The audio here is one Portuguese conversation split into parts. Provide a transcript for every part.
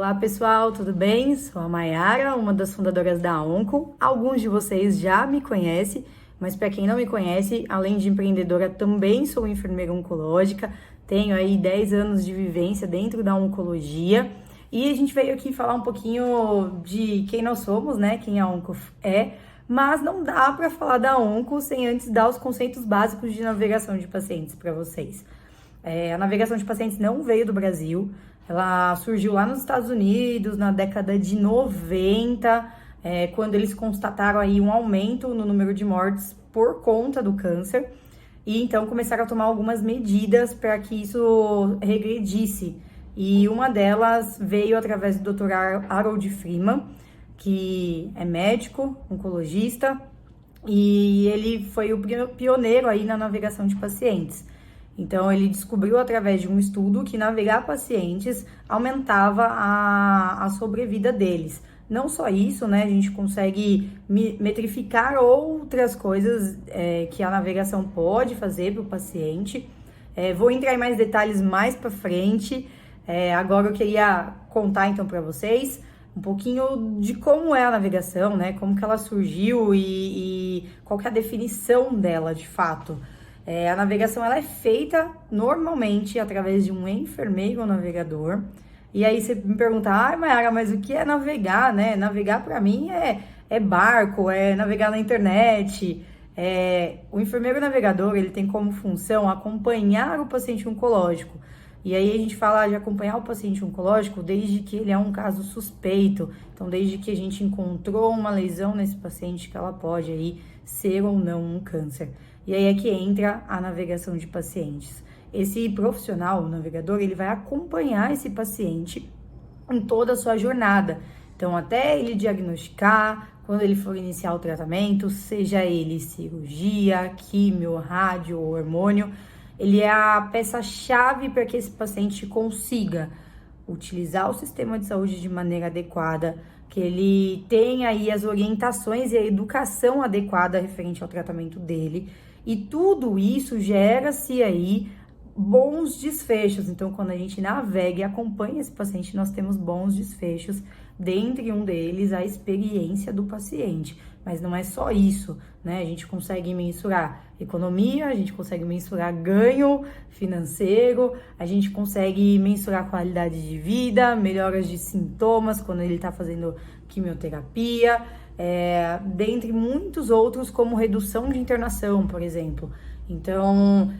Olá pessoal, tudo bem? Sou a Mayara, uma das fundadoras da Onco. Alguns de vocês já me conhecem, mas para quem não me conhece, além de empreendedora, também sou enfermeira oncológica. Tenho aí 10 anos de vivência dentro da oncologia. E a gente veio aqui falar um pouquinho de quem nós somos, né? Quem a Onco é. Mas não dá para falar da Onco sem antes dar os conceitos básicos de navegação de pacientes para vocês. A navegação de pacientes não veio do Brasil. Ela surgiu lá nos Estados Unidos na década de 90, quando eles constataram aí um aumento no número de mortes por conta do câncer. E então começaram a tomar algumas medidas para que isso regredisse. E uma delas veio através do Dr. Harold Freeman, que é médico, oncologista, e ele foi o pioneiro aí na navegação de pacientes. Então, ele descobriu através de um estudo que navegar pacientes aumentava a sobrevida deles. Não só isso, né? A gente consegue metrificar outras coisas que a navegação pode fazer para o paciente. Vou entrar em mais detalhes mais para frente. Agora eu queria contar então para vocês um pouquinho de como é a navegação, né? Como que ela surgiu e qual que é a definição dela de fato. A navegação ela é feita normalmente através de um enfermeiro ou navegador. E aí você me pergunta, Mayara, mas o que é navegar, né? Navegar para mim é barco, é navegar na internet. O enfermeiro navegador, ele tem como função acompanhar o paciente oncológico. E aí a gente fala de acompanhar o paciente oncológico desde que ele é um caso suspeito. Então, desde que a gente encontrou uma lesão nesse paciente que ela pode aí ser ou não um câncer. E aí é que entra a navegação de pacientes. Esse profissional, o navegador, ele vai acompanhar esse paciente em toda a sua jornada. Então, até ele diagnosticar, quando ele for iniciar o tratamento, seja ele cirurgia, químio, rádio ou hormônio, ele é a peça-chave para que esse paciente consiga utilizar o sistema de saúde de maneira adequada, que ele tenha aí as orientações e a educação adequada referente ao tratamento dele. E tudo isso gera-se aí bons desfechos. Então, quando a gente navega e acompanha esse paciente, nós temos bons desfechos, dentre um deles a experiência do paciente. Mas não é só isso, né? A gente consegue mensurar economia, a gente consegue mensurar ganho financeiro, a gente consegue mensurar qualidade de vida, melhoras de sintomas quando ele está fazendo quimioterapia, dentre muitos outros, como redução de internação, por exemplo. Então,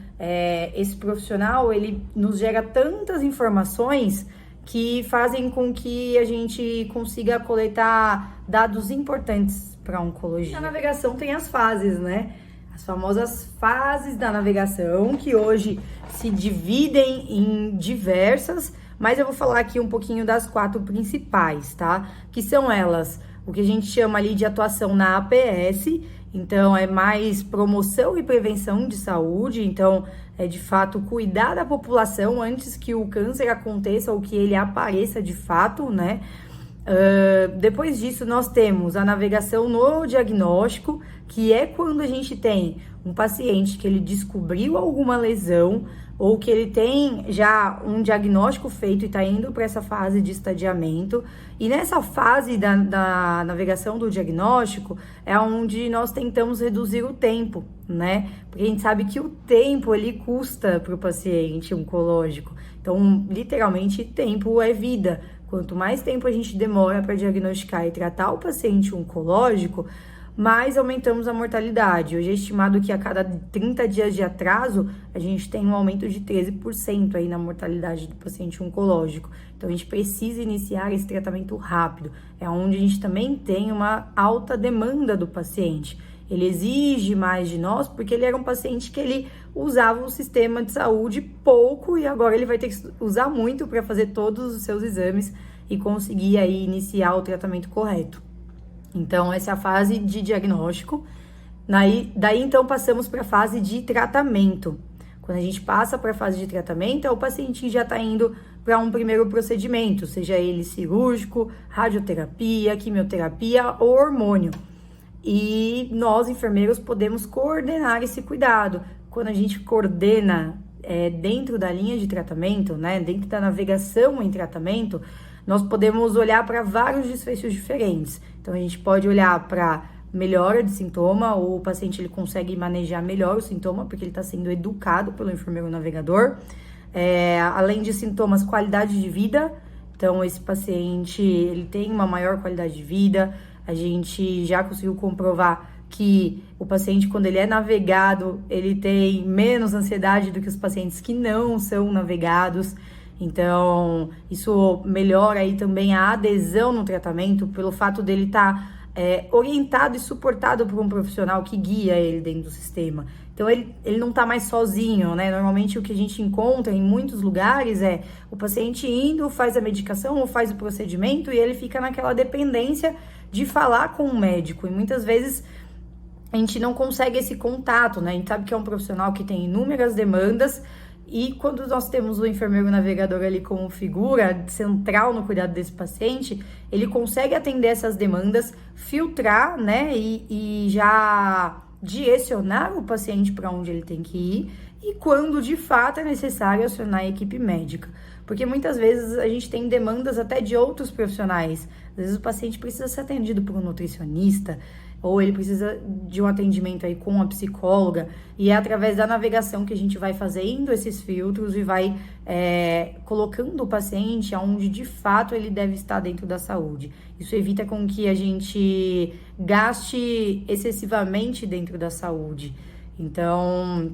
esse profissional, ele nos gera tantas informações que fazem com que a gente consiga coletar dados importantes para a oncologia. A navegação tem as fases, né? As famosas fases da navegação, que hoje se dividem em diversas, mas eu vou falar aqui um pouquinho das 4 principais, tá? Que são elas, o que a gente chama ali de atuação na APS, então é mais promoção e prevenção de saúde, então é de fato cuidar da população antes que o câncer aconteça ou que ele apareça de fato, né? Depois disso, nós temos a navegação no diagnóstico, que é quando a gente tem um paciente que ele descobriu alguma lesão ou que ele tem já um diagnóstico feito e está indo para essa fase de estadiamento. E nessa fase da navegação do diagnóstico é onde nós tentamos reduzir o tempo, né? Porque a gente sabe que o tempo ele custa para o paciente oncológico. Então, literalmente, tempo é vida. Quanto mais tempo a gente demora para diagnosticar e tratar o paciente oncológico, mais aumentamos a mortalidade. Hoje é estimado que a cada 30 dias de atraso, a gente tem um aumento de 13% aí na mortalidade do paciente oncológico. Então, a gente precisa iniciar esse tratamento rápido. É onde a gente também tem uma alta demanda do paciente. Ele exige mais de nós porque ele era um paciente que ele usava o sistema de saúde pouco e agora ele vai ter que usar muito para fazer todos os seus exames e conseguir aí iniciar o tratamento correto. Então, essa é a fase de diagnóstico. Daí então, passamos para a fase de tratamento. Quando a gente passa para a fase de tratamento, o paciente já está indo para um primeiro procedimento, seja ele cirúrgico, radioterapia, quimioterapia ou hormônio. E nós, enfermeiros, podemos coordenar esse cuidado. Quando a gente coordena dentro da linha de tratamento, né, dentro da navegação em tratamento, nós podemos olhar para vários desfechos diferentes. Então, a gente pode olhar para melhora de sintoma, ou o paciente ele consegue manejar melhor o sintoma, porque ele está sendo educado pelo enfermeiro navegador. Além de sintomas, qualidade de vida. Então, esse paciente ele tem uma maior qualidade de vida. A gente já conseguiu comprovar que o paciente, quando ele é navegado, ele tem menos ansiedade do que os pacientes que não são navegados. Então, isso melhora aí também a adesão no tratamento, pelo fato dele estar orientado e suportado por um profissional que guia ele dentro do sistema. Então, ele não está mais sozinho, né? Normalmente, o que a gente encontra em muitos lugares é o paciente indo, faz a medicação ou faz o procedimento e ele fica naquela dependência de falar com o médico. E muitas vezes a gente não consegue esse contato, né? A gente sabe que é um profissional que tem inúmeras demandas e quando nós temos o enfermeiro navegador ali como figura central no cuidado desse paciente, ele consegue atender essas demandas, filtrar, né? E já direcionar o paciente para onde ele tem que ir e quando de fato é necessário acionar a equipe médica. Porque muitas vezes a gente tem demandas até de outros profissionais. Às vezes o paciente precisa ser atendido por um nutricionista, ou ele precisa de um atendimento aí com a psicóloga, e é através da navegação que a gente vai fazendo esses filtros e vai colocando o paciente onde de fato ele deve estar dentro da saúde. Isso evita com que a gente gaste excessivamente dentro da saúde. Então,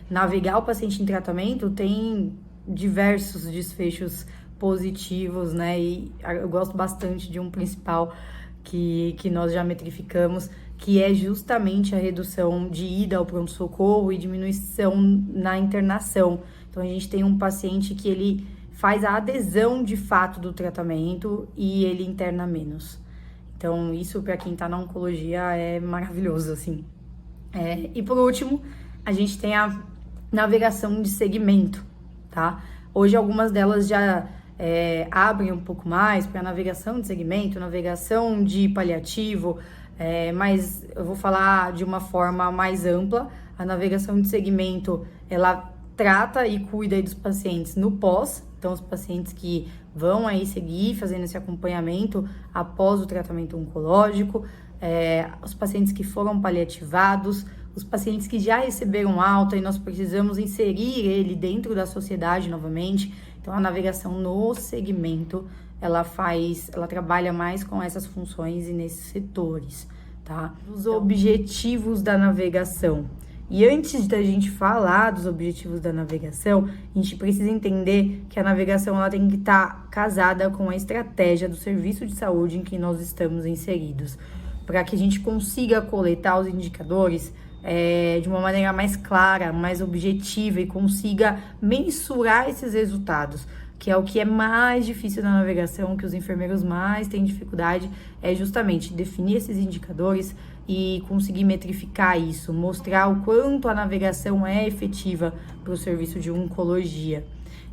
navegar o paciente em tratamento tem diversos desfechos positivos, né? E eu gosto bastante de um principal que nós já metrificamos, que é justamente a redução de ida ao pronto-socorro e diminuição na internação. Então, a gente tem um paciente que ele faz a adesão de fato do tratamento e ele interna menos. Então, isso para quem está na oncologia é maravilhoso, assim. E por último, a gente tem a navegação de segmento, tá? Hoje, algumas delas já abrem um pouco mais para navegação de segmento, navegação de paliativo, mas eu vou falar de uma forma mais ampla. A navegação de segmento, ela trata e cuida aí dos pacientes no pós, então os pacientes que vão aí seguir fazendo esse acompanhamento após o tratamento oncológico, os pacientes que foram paliativados, os pacientes que já receberam alta e nós precisamos inserir ele dentro da sociedade novamente. Então, a navegação no segmento, ela trabalha mais com essas funções e nesses setores, tá? Os objetivos da navegação. E antes da gente falar dos objetivos da navegação, a gente precisa entender que a navegação ela tem que estar casada com a estratégia do serviço de saúde em que nós estamos inseridos, para que a gente consiga coletar os indicadores de uma maneira mais clara, mais objetiva e consiga mensurar esses resultados, que é o que é mais difícil na navegação, que os enfermeiros mais têm dificuldade, é justamente definir esses indicadores e conseguir metrificar isso, mostrar o quanto a navegação é efetiva para o serviço de oncologia.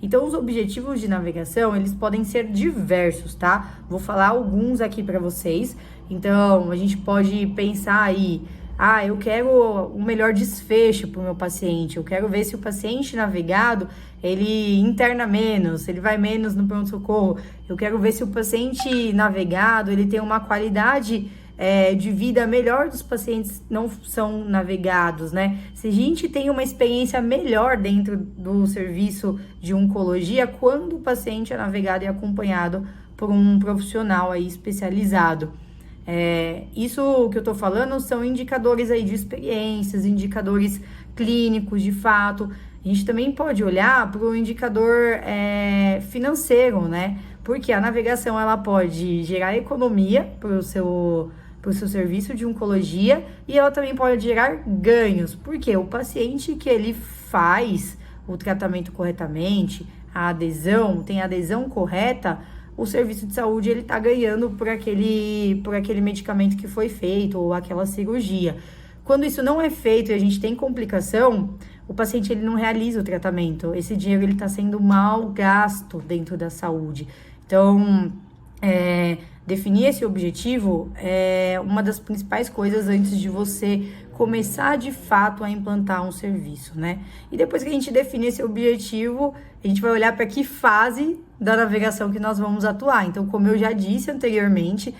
Então, os objetivos de navegação, eles podem ser diversos, tá? Vou falar alguns aqui para vocês. Então, a gente pode pensar aí, eu quero o melhor desfecho para o meu paciente, eu quero ver se o paciente navegado, ele interna menos, ele vai menos no pronto-socorro, eu quero ver se o paciente navegado, ele tem uma qualidade de vida melhor dos pacientes não são navegados, né? Se a gente tem uma experiência melhor dentro do serviço de oncologia, quando o paciente é navegado e acompanhado por um profissional aí especializado. Isso que eu tô falando são indicadores aí de experiências, indicadores clínicos de fato. A gente também pode olhar para o indicador financeiro, né? Porque a navegação ela pode gerar economia para o seu serviço de oncologia e ela também pode gerar ganhos, porque o paciente que ele faz o tratamento corretamente, tem a adesão correta, o serviço de saúde ele tá ganhando por aquele medicamento que foi feito ou aquela cirurgia. Quando isso não é feito e a gente tem complicação, o paciente ele não realiza o tratamento. Esse dinheiro ele está sendo mal gasto dentro da saúde. Então, definir esse objetivo é uma das principais coisas antes de você começar de fato a implantar um serviço, né? E depois que a gente definir esse objetivo, a gente vai olhar para que fase da navegação que nós vamos atuar. Então, como eu já disse anteriormente,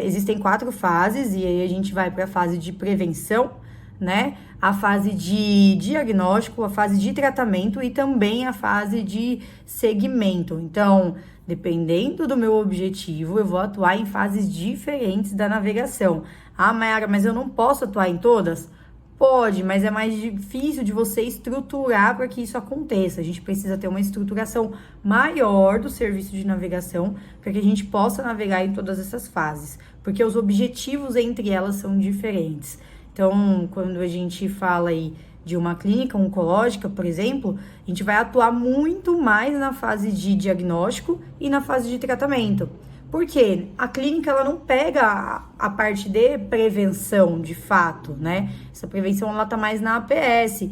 existem 4 fases, e aí a gente vai para a fase de prevenção, né? A fase de diagnóstico, a fase de tratamento e também a fase de segmento. Então, dependendo do meu objetivo, eu vou atuar em fases diferentes da navegação. Ah, Mayara, mas eu não posso atuar em todas? Pode, mas é mais difícil de você estruturar para que isso aconteça. A gente precisa ter uma estruturação maior do serviço de navegação para que a gente possa navegar em todas essas fases, porque os objetivos entre elas são diferentes. Então, quando a gente fala aí de uma clínica oncológica, por exemplo, a gente vai atuar muito mais na fase de diagnóstico e na fase de tratamento. Por quê? A clínica, ela não pega a parte de prevenção, de fato, né? Essa prevenção, ela tá mais na APS.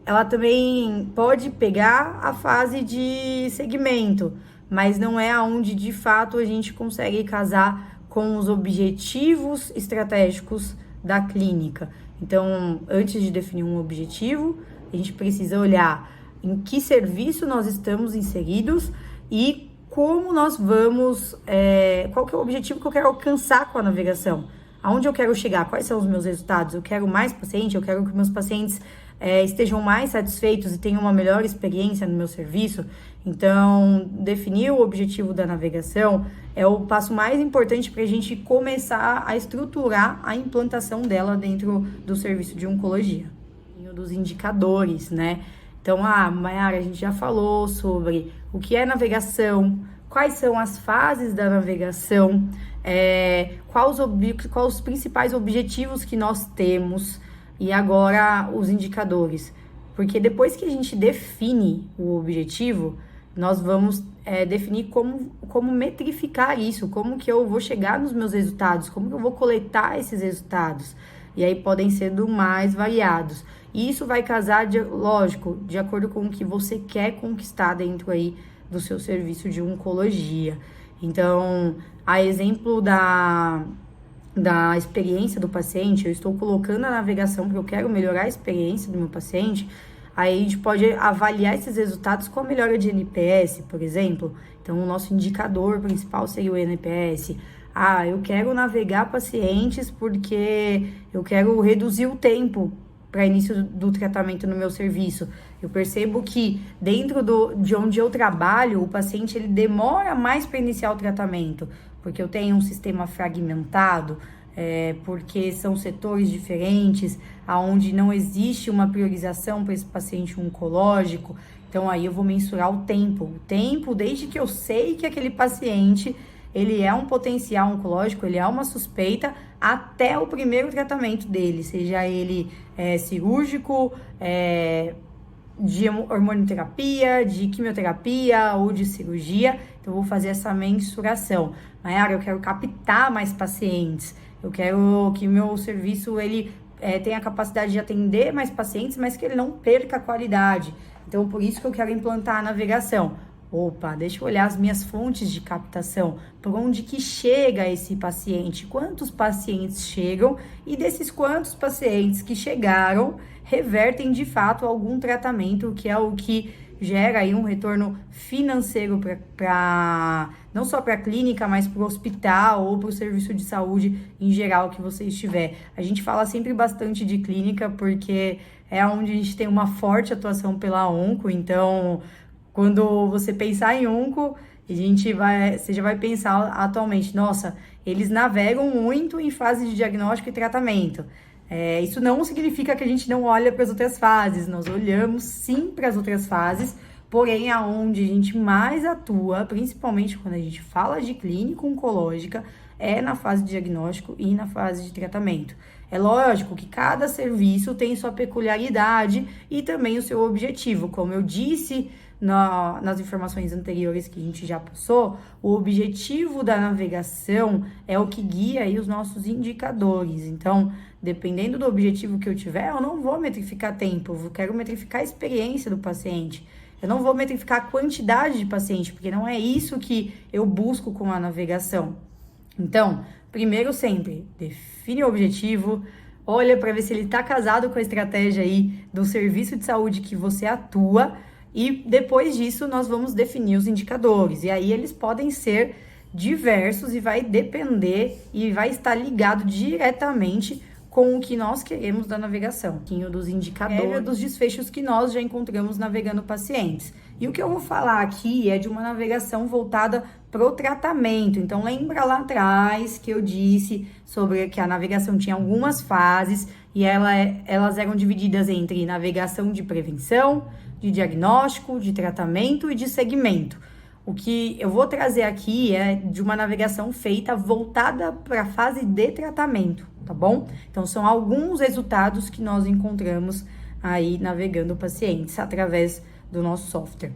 Ela também pode pegar a fase de segmento, mas não é aonde, de fato, a gente consegue casar com os objetivos estratégicos da clínica. Então, antes de definir um objetivo, a gente precisa olhar em que serviço nós estamos inseridos e como nós vamos, qual que é o objetivo que eu quero alcançar com a navegação, aonde eu quero chegar, quais são os meus resultados, eu quero mais paciente, eu quero que meus pacientes estejam mais satisfeitos e tenham uma melhor experiência no meu serviço. Então, definir o objetivo da navegação é o passo mais importante para a gente começar a estruturar a implantação dela dentro do serviço de oncologia. Dos indicadores, né? Então, Mayara, a gente já falou sobre o que é navegação, quais são as fases da navegação, quais os principais objetivos que nós temos, e agora os indicadores. Porque depois que a gente define o objetivo, nós vamos definir como metrificar isso, como que eu vou chegar nos meus resultados, como que eu vou coletar esses resultados. E aí podem ser do mais variados. E isso vai casar, lógico, de acordo com o que você quer conquistar dentro aí do seu serviço de oncologia. Então, a exemplo da experiência do paciente, eu estou colocando a navegação porque eu quero melhorar a experiência do meu paciente. Aí a gente pode avaliar esses resultados com a melhora de NPS, por exemplo. Então, o nosso indicador principal seria o NPS. Eu quero navegar pacientes porque eu quero reduzir o tempo para início do tratamento no meu serviço. Eu percebo que dentro de onde eu trabalho, o paciente ele demora mais para iniciar o tratamento, porque eu tenho um sistema fragmentado, porque são setores diferentes, aonde não existe uma priorização para esse paciente oncológico. Então, aí eu vou mensurar o tempo desde que eu sei que aquele paciente ele é um potencial oncológico, ele é uma suspeita, até o primeiro tratamento dele, seja ele cirúrgico, de hormonioterapia, de quimioterapia ou de cirurgia. Então, eu vou fazer essa mensuração. Mayara, eu quero captar mais pacientes, eu quero que meu serviço ele tenha a capacidade de atender mais pacientes, mas que ele não perca a qualidade. Então, por isso que eu quero implantar a navegação. Opa, deixa eu olhar as minhas fontes de captação, por onde que chega esse paciente, quantos pacientes chegam e desses quantos pacientes que chegaram revertem de fato algum tratamento, que é o que gera aí um retorno financeiro não só para a clínica, mas para o hospital ou para o serviço de saúde em geral que você estiver. A gente fala sempre bastante de clínica porque é onde a gente tem uma forte atuação pela onco, então quando você pensar em onco, você já vai pensar atualmente, nossa, eles navegam muito em fase de diagnóstico e tratamento. Isso não significa que a gente não olha para as outras fases, nós olhamos sim para as outras fases, porém aonde a gente mais atua, principalmente quando a gente fala de clínica oncológica, é na fase de diagnóstico e na fase de tratamento. É lógico que cada serviço tem sua peculiaridade e também o seu objetivo. Como eu disse nas informações anteriores que a gente já passou, o objetivo da navegação é o que guia aí os nossos indicadores. Então, dependendo do objetivo que eu tiver, eu não vou metrificar tempo, eu quero metrificar a experiência do paciente. Eu não vou metrificar a quantidade de paciente, porque não é isso que eu busco com a navegação. Então, primeiro sempre, define o objetivo, olha para ver se ele está casado com a estratégia aí do serviço de saúde que você atua e depois disso nós vamos definir os indicadores, e aí eles podem ser diversos e vai depender e vai estar ligado diretamente com o que nós queremos da navegação, um pouquinho dos indicadores, dos desfechos que nós já encontramos navegando pacientes. E o que eu vou falar aqui é de uma navegação voltada para o tratamento. Então, lembra lá atrás que eu disse sobre que a navegação tinha algumas fases e elas eram divididas entre navegação de prevenção, de diagnóstico, de tratamento e de segmento. O que eu vou trazer aqui é de uma navegação feita voltada para a fase de tratamento, tá bom? Então, são alguns resultados que nós encontramos aí navegando pacientes através do nosso software.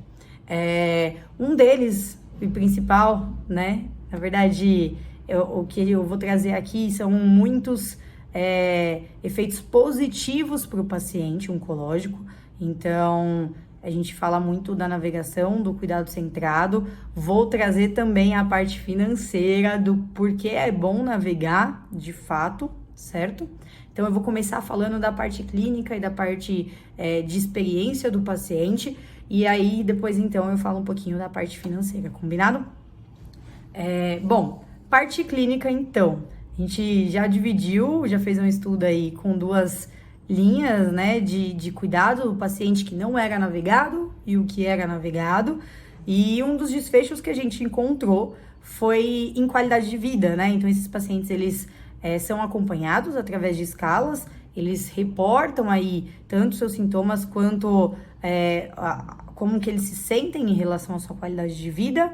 Um deles, o principal, né? Na verdade, o que eu vou trazer aqui são muitos efeitos positivos para o paciente oncológico. Então, a gente fala muito da navegação, do cuidado centrado. Vou trazer também a parte financeira do porquê é bom navegar, de fato, certo? Então, eu vou começar falando da parte clínica e da parte de experiência do paciente. E aí, depois, então, eu falo um pouquinho da parte financeira, combinado? Bom, parte clínica, então. A gente já dividiu, já fez um estudo aí com duas linhas, né, de cuidado do paciente que não era navegado e o que era navegado. E um dos desfechos que a gente encontrou foi em qualidade de vida, né? Então, esses pacientes, eles são acompanhados através de escalas, eles reportam aí tanto seus sintomas quanto como que eles se sentem em relação à sua qualidade de vida.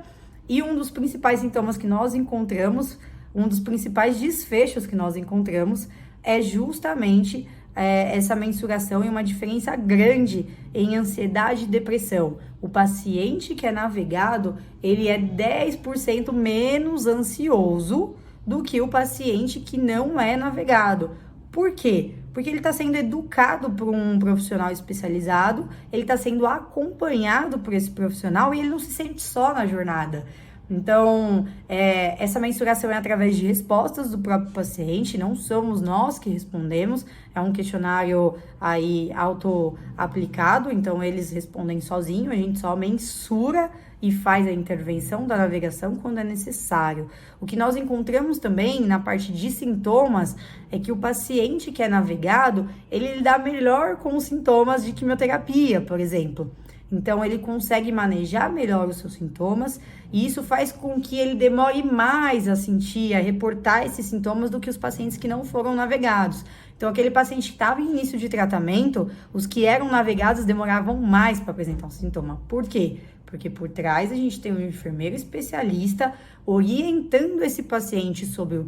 E um dos principais sintomas que nós encontramos, um dos principais desfechos que nós encontramos é justamente essa mensuração e uma diferença grande em ansiedade e depressão. O paciente que é navegado, ele é 10% menos ansioso do que o paciente que não é navegado. Por quê? Porque ele está sendo educado por um profissional especializado, ele está sendo acompanhado por esse profissional e ele não se sente só na jornada. Então, essa mensuração é através de respostas do próprio paciente, não somos nós que respondemos, é um questionário aí auto-aplicado, então eles respondem sozinho, a gente só mensura e faz a intervenção da navegação quando é necessário. O que nós encontramos também na parte de sintomas é que o paciente que é navegado, ele lida melhor com os sintomas de quimioterapia, por exemplo. Então, ele consegue manejar melhor os seus sintomas e isso faz com que ele demore mais a sentir, a reportar esses sintomas do que os pacientes que não foram navegados. Então, aquele paciente que estava em início de tratamento, os que eram navegados demoravam mais para apresentar um sintoma. Por quê? Porque por trás a gente tem um enfermeiro especialista orientando esse paciente sobre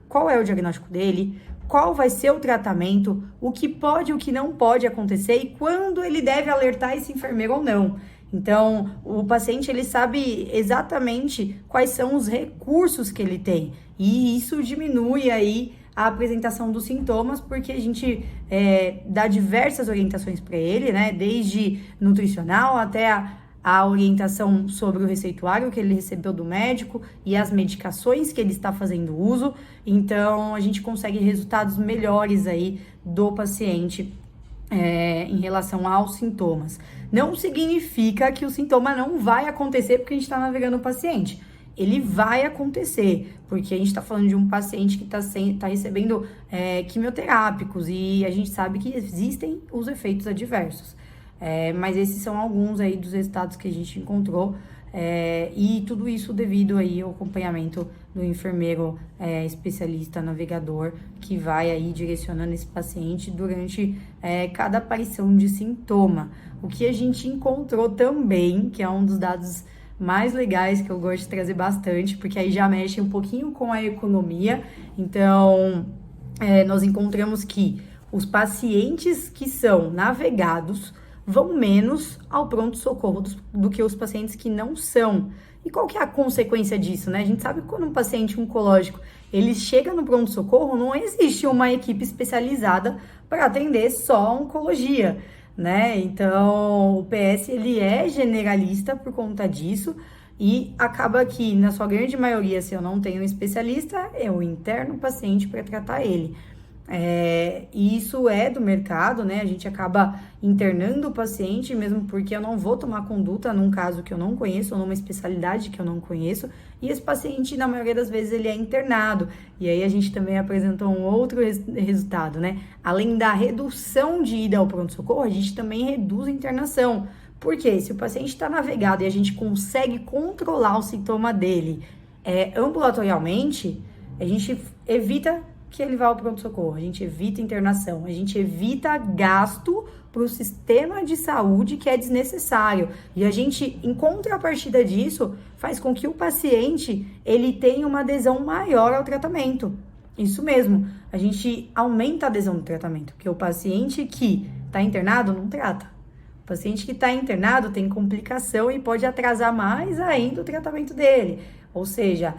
qual é o diagnóstico dele, qual vai ser o tratamento, o que pode e o que não pode acontecer e quando ele deve alertar esse enfermeiro ou não. Então, o paciente, ele sabe exatamente quais são os recursos que ele tem e isso diminui aí a apresentação dos sintomas, porque a gente dá diversas orientações para ele, né, desde nutricional até a orientação sobre o receituário que ele recebeu do médico e as medicações que ele está fazendo uso. Então, a gente consegue resultados melhores aí do paciente em relação aos sintomas. Não significa que o sintoma não vai acontecer porque a gente está navegando o paciente. Ele vai acontecer, porque a gente está falando de um paciente que está recebendo quimioterápicos e a gente sabe que existem os efeitos adversos. Mas esses são alguns aí dos resultados que a gente encontrou e tudo isso devido aí ao acompanhamento do enfermeiro especialista navegador que vai aí direcionando esse paciente durante cada aparição de sintoma. O que a gente encontrou também, que é um dos dados mais legais que eu gosto de trazer bastante, porque aí já mexe um pouquinho com a economia. Então, nós encontramos que os pacientes que são navegados vão menos ao pronto-socorro do que os pacientes que não são. E qual que é a consequência disso, né? A gente sabe que quando um paciente oncológico, ele chega no pronto-socorro, não existe uma equipe especializada para atender só a oncologia, né? Então, o PS, ele é generalista por conta disso e acaba que, na sua grande maioria, se eu não tenho um especialista, eu interno o paciente para tratar ele. E isso é do mercado, né? A gente acaba internando o paciente, mesmo porque eu não vou tomar conduta num caso que eu não conheço, ou numa especialidade que eu não conheço, e esse paciente, na maioria das vezes, ele é internado. E aí a gente também apresentou um outro resultado, né? Além da redução de ida ao pronto-socorro, a gente também reduz a internação. Porque se o paciente está navegado e a gente consegue controlar o sintoma dele ambulatorialmente, a gente evita que ele vá ao pronto-socorro, a gente evita internação, a gente evita gasto para o sistema de saúde que é desnecessário. E a gente, em contrapartida disso, faz com que o paciente ele tenha uma adesão maior ao tratamento. Isso mesmo, a gente aumenta a adesão do tratamento, porque o paciente que está internado não trata. O paciente que está internado tem complicação e pode atrasar mais ainda o tratamento dele. Ou seja,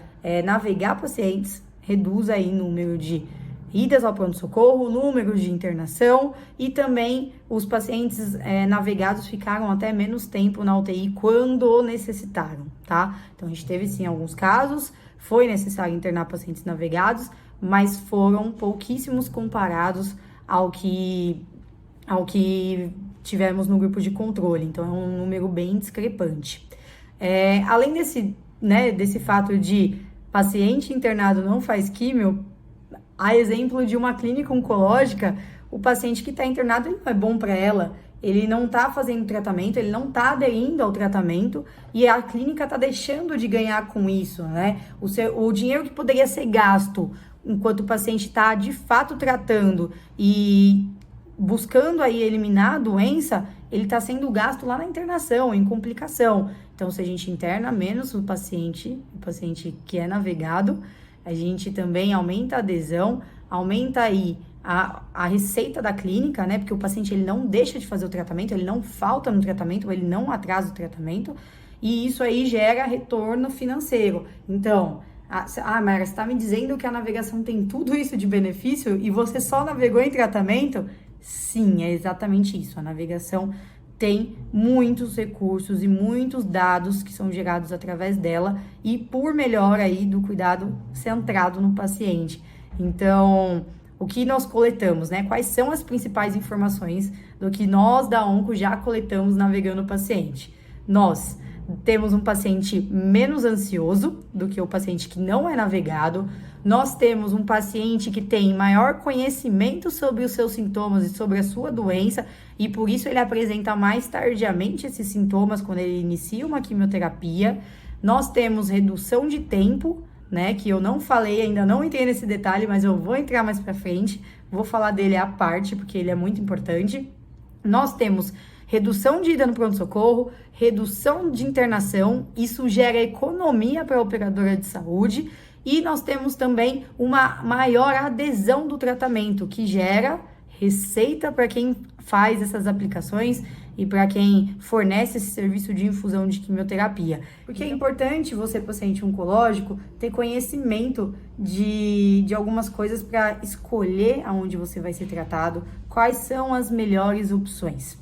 navegar pacientes reduz aí o número de idas ao pronto-socorro, o número de internação e também os pacientes navegados ficaram até menos tempo na UTI quando necessitaram, tá? Então, a gente teve sim alguns casos, foi necessário internar pacientes navegados, mas foram pouquíssimos comparados ao que tivemos no grupo de controle, então é um número bem discrepante. Além desse fato de paciente internado não faz químio, a exemplo de uma clínica oncológica, o paciente que está internado ele não é bom para ela, ele não está fazendo tratamento, ele não está aderindo ao tratamento e a clínica está deixando de ganhar com isso, né? O dinheiro que poderia ser gasto enquanto o paciente está de fato tratando e buscando aí eliminar a doença, ele está sendo gasto lá na internação, em complicação. Então, se a gente interna menos o paciente que é navegado, a gente também aumenta a adesão, aumenta aí a receita da clínica, né? Porque o paciente ele não deixa de fazer o tratamento, ele não falta no tratamento, ele não atrasa o tratamento, e isso aí gera retorno financeiro. Então, Mayra, você está me dizendo que a navegação tem tudo isso de benefício e você só navegou em tratamento? Sim, é exatamente isso. A navegação tem muitos recursos e muitos dados que são gerados através dela e por melhor aí do cuidado centrado no paciente. Então, o que nós coletamos, né? Quais são as principais informações do que nós da Onco já coletamos navegando o paciente? Nós temos um paciente menos ansioso do que o paciente que não é navegado. Nós temos um paciente que tem maior conhecimento sobre os seus sintomas e sobre a sua doença, e por isso ele apresenta mais tardiamente esses sintomas quando ele inicia uma quimioterapia. Nós temos redução de tempo, né, que eu não falei, ainda não entrei nesse detalhe, mas eu vou entrar mais para frente, vou falar dele à parte, porque ele é muito importante. Nós temos redução de ida no pronto-socorro, redução de internação, isso gera economia para a operadora de saúde, e nós temos também uma maior adesão do tratamento, que gera receita para quem faz essas aplicações e para quem fornece esse serviço de infusão de quimioterapia. Porque é importante você, paciente oncológico, ter conhecimento de algumas coisas para escolher aonde você vai ser tratado, quais são as melhores opções.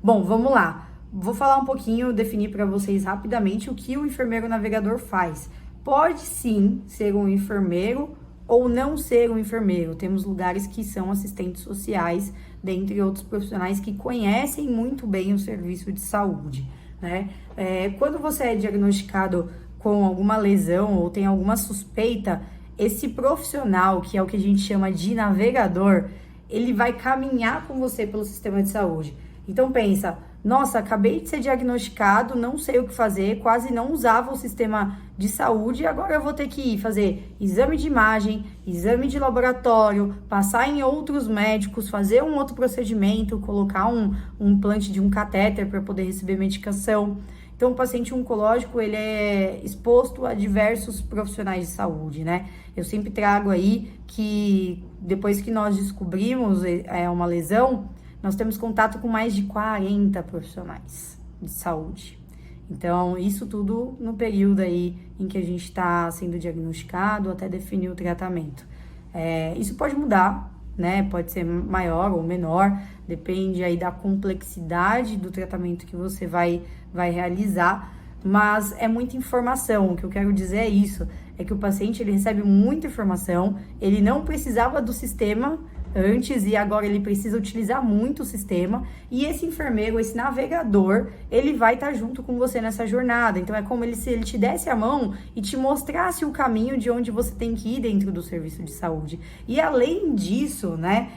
Bom, vamos lá. Vou falar um pouquinho, definir para vocês rapidamente o que o enfermeiro navegador faz. Pode sim ser um enfermeiro ou não ser um enfermeiro. Temos lugares que são assistentes sociais, dentre outros profissionais que conhecem muito bem o serviço de saúde, né? Quando você é diagnosticado com alguma lesão ou tem alguma suspeita, esse profissional, que é o que a gente chama de navegador, ele vai caminhar com você pelo sistema de saúde. Então pensa, nossa, acabei de ser diagnosticado, não sei o que fazer, quase não usava o sistema de saúde, agora eu vou ter que ir fazer exame de imagem, exame de laboratório, passar em outros médicos, fazer um outro procedimento, colocar um implante de um catéter para poder receber medicação. Então, o paciente oncológico, ele é exposto a diversos profissionais de saúde, né? Eu sempre trago aí que depois que nós descobrimos uma lesão, nós temos contato com mais de 40 profissionais de saúde. Então, isso tudo no período aí em que a gente está sendo diagnosticado até definir o tratamento. Isso pode mudar, né? Pode ser maior ou menor, depende aí da complexidade do tratamento que você vai realizar, mas é muita informação. O que eu quero dizer é isso, é que o paciente ele recebe muita informação, ele não precisava do sistema antes e agora ele precisa utilizar muito o sistema, e esse enfermeiro, esse navegador, ele vai estar junto com você nessa jornada. Então é como se ele te desse a mão e te mostrasse o caminho de onde você tem que ir dentro do serviço de saúde. E além disso, né,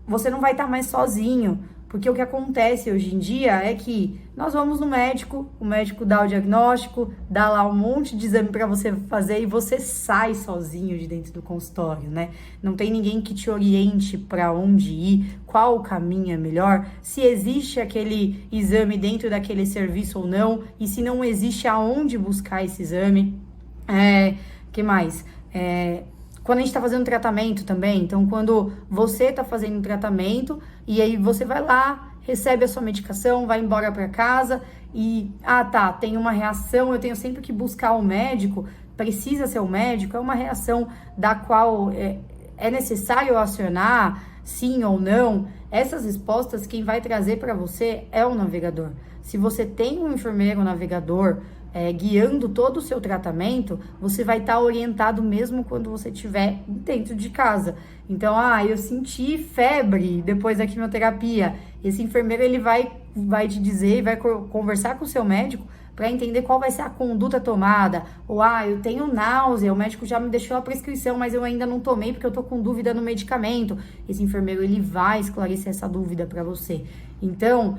você não vai estar mais sozinho, porque o que acontece hoje em dia é que nós vamos no médico, o médico dá o diagnóstico, dá lá um monte de exame para você fazer e você sai sozinho de dentro do consultório, né? Não tem ninguém que te oriente para onde ir, qual o caminho é melhor, se existe aquele exame dentro daquele serviço ou não, e se não existe, aonde buscar esse exame. Que mais? Quando a gente está fazendo tratamento também, então quando você está fazendo tratamento e aí você vai lá, recebe a sua medicação, vai embora para casa e, tem uma reação, eu tenho sempre que buscar o médico, precisa ser o médico, é uma reação da qual é necessário acionar, sim ou não. Essas respostas quem vai trazer para você é o navegador. Se você tem um enfermeiro navegador, guiando todo o seu tratamento, você vai estar orientado mesmo quando você estiver dentro de casa. Então, eu senti febre depois da quimioterapia. Esse enfermeiro ele vai te dizer, vai conversar com o seu médico para entender qual vai ser a conduta tomada. Ou, eu tenho náusea, o médico já me deixou a prescrição, mas eu ainda não tomei porque eu tô com dúvida no medicamento. Esse enfermeiro, ele vai esclarecer essa dúvida para você. Então,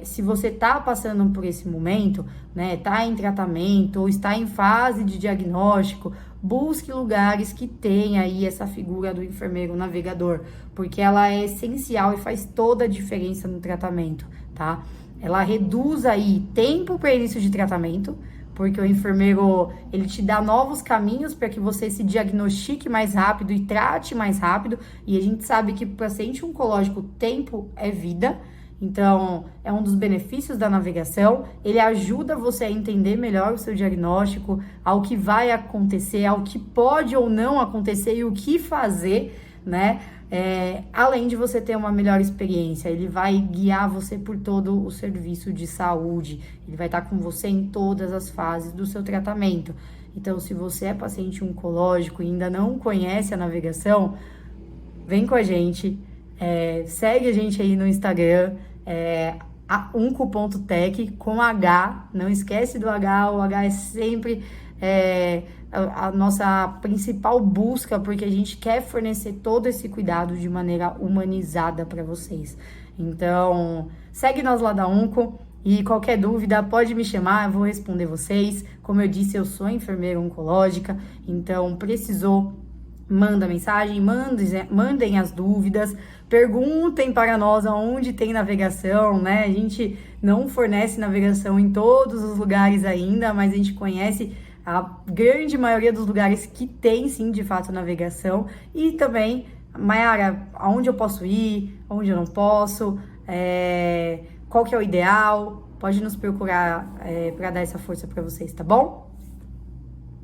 se você tá passando por esse momento, né, tá em tratamento ou está em fase de diagnóstico, busque lugares que tenha aí essa figura do enfermeiro navegador, porque ela é essencial e faz toda a diferença no tratamento, tá? Ela reduz aí tempo para início de tratamento, porque o enfermeiro, ele te dá novos caminhos para que você se diagnostique mais rápido e trate mais rápido, e a gente sabe que para o paciente oncológico, tempo é vida, então é um dos benefícios da navegação. Ele ajuda você a entender melhor o seu diagnóstico, ao que vai acontecer, ao que pode ou não acontecer e o que fazer, né? Além de você ter uma melhor experiência, ele vai guiar você por todo o serviço de saúde, ele vai estar com você em todas as fases do seu tratamento. Então, se você é paciente oncológico e ainda não conhece a navegação, vem com a gente, segue a gente aí no Instagram, onco.tech com H, não esquece do H, o H é sempre a nossa principal busca, porque a gente quer fornecer todo esse cuidado de maneira humanizada para vocês. Então, segue nós lá da Onco e qualquer dúvida pode me chamar, eu vou responder vocês. Como eu disse, eu sou enfermeira oncológica, então precisou, manda mensagem, mandem as dúvidas, perguntem para nós aonde tem navegação, né? A gente não fornece navegação em todos os lugares ainda, mas a gente conhece a grande maioria dos lugares que tem, sim, de fato, navegação. E também, Mayara, aonde eu posso ir, aonde eu não posso, qual que é o ideal, pode nos procurar para dar essa força para vocês, tá bom?